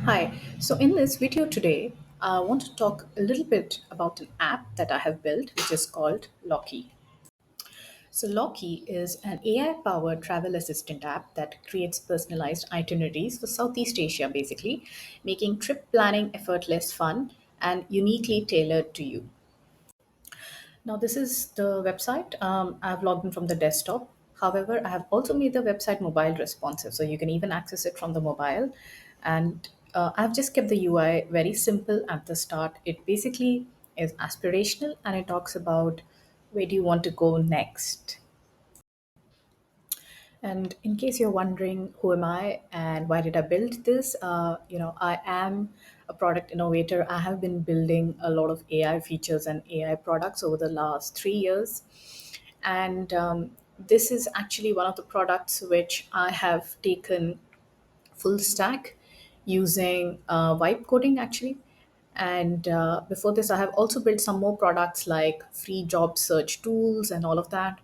Hi. So, in this video today, I want to talk a little bit about an app that I have built, which is called Lokki. So, Lokki is an AI powered travel assistant app that creates personalized itineraries for Southeast Asia, basically, making trip planning effortless, fun, and uniquely tailored to you. Now, this is the website. I've logged in from the desktop. However, I have also made the website mobile responsive, so you can even access it from the mobile. And I've just kept the UI very simple at the start. It basically is aspirational and it talks about where do you want to go next. And in case you're wondering who am I and why did I build this, I am a product innovator. I have been building a lot of AI features and AI products over the last 3 years, and this is actually one of the products which I have taken full stack using vibe coding actually. And before this, I have also built some more products like free job search tools and all of that.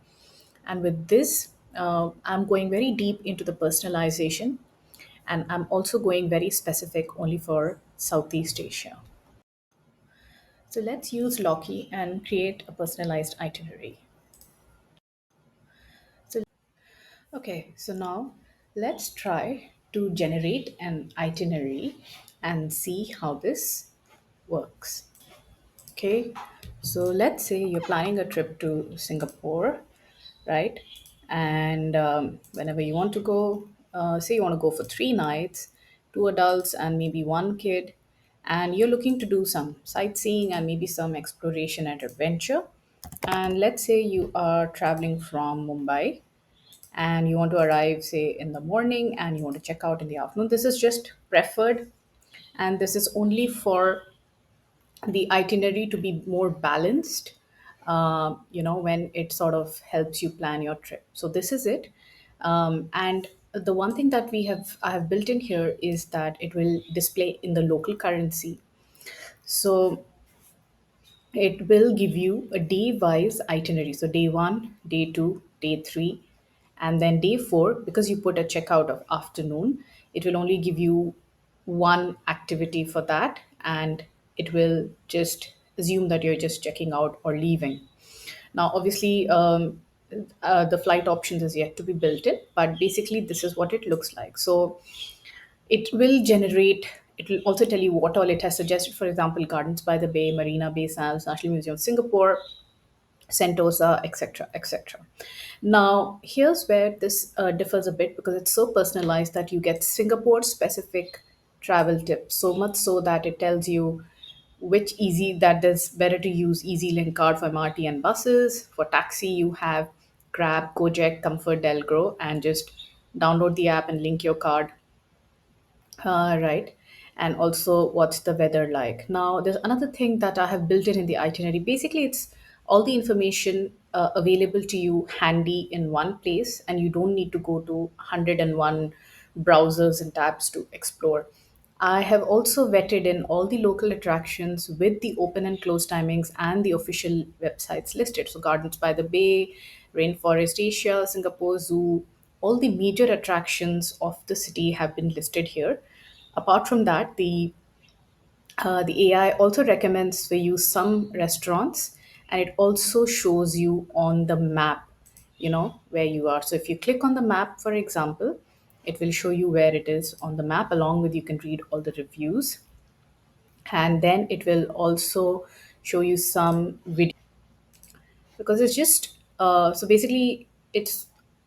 And with this, I'm going very deep into the personalization, and I'm also going very specific only for Southeast Asia. So let's use Loki and create a personalized itinerary. So, okay, so now let's try to generate an itinerary and see how this works. Okay, so let's say you're planning a trip to Singapore, right? And whenever you want to go, say you want to go for 3 nights, two adults and maybe one kid, and you're looking to do some sightseeing and maybe some exploration and adventure. And let's say you are traveling from Mumbai and you want to arrive, say, in the morning and you want to check out in the afternoon. This is just preferred, and this is only for the itinerary to be more balanced, when it sort of helps you plan your trip. So this is it. And the one thing that I have built in here is that it will display in the local currency. So it will give you a day wise itinerary. So day one, day two, day three, and then day four, because you put a checkout of afternoon, it will only give you one activity for that. And it will just assume that you're just checking out or leaving. Now, obviously, the flight options is yet to be built in, but basically, this is what it looks like. So it will also tell you what all it has suggested. For example, Gardens by the Bay, Marina Bay Sands, National Museum of Singapore, Sentosa, etc., etc. Now, here's where this differs a bit because it's so personalized that you get Singapore specific travel tips, so much so that it tells you which easy that is better to use EasyLink card for MRT and buses. For taxi, you have Grab, Gojek, Comfort, Delgro, and just download the app and link your card. Right. And also, what's the weather like? Now, there's another thing that I have built in the itinerary. Basically, it's all the information available to you handy in one place, and you don't need to go to 101 browsers and tabs to explore. I have also vetted in all the local attractions with the open and close timings and the official websites listed. So, Gardens by the Bay, Rainforest Asia, Singapore Zoo, all the major attractions of the city have been listed here. Apart from that, the AI also recommends for you some restaurants, and it also shows you on the map, where you are. So if you click on the map, for example, it will show you where it is on the map, along with you can read all the reviews, and then it will also show you some video because it's just so basically it's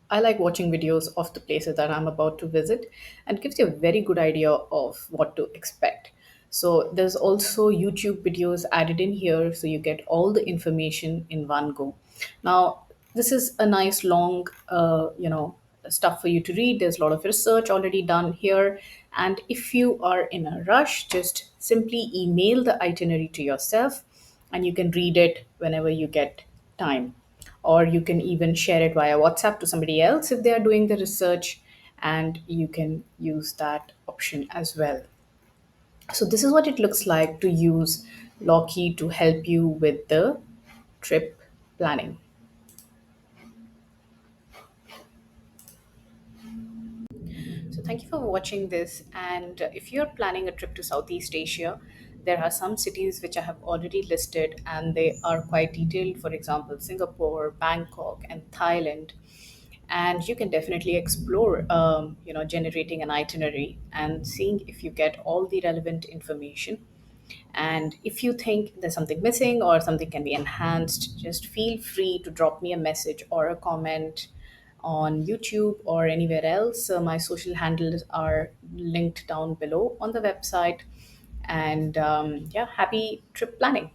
I like watching videos of the places that I'm about to visit, and it gives you a very good idea of what to expect. So there's also YouTube videos added in here, so you get all the information in one go. Now, this is a nice long stuff for you to read. There's a lot of research already done here, and if you are in a rush, just simply email the itinerary to yourself and you can read it whenever you get time. Or you can even share it via WhatsApp to somebody else if they are doing the research, and you can use that option as well. So, this is what it looks like to use Loki to help you with the trip planning. So, thank you for watching this. And if you're planning a trip to Southeast Asia, there are some cities which I have already listed and they are quite detailed. For example, Singapore, Bangkok, and Thailand. And you can definitely explore, generating an itinerary and seeing if you get all the relevant information. And if you think there's something missing or something can be enhanced, just feel free to drop me a message or a comment on YouTube or anywhere else. My social handles are linked down below on the website. And yeah, happy trip planning.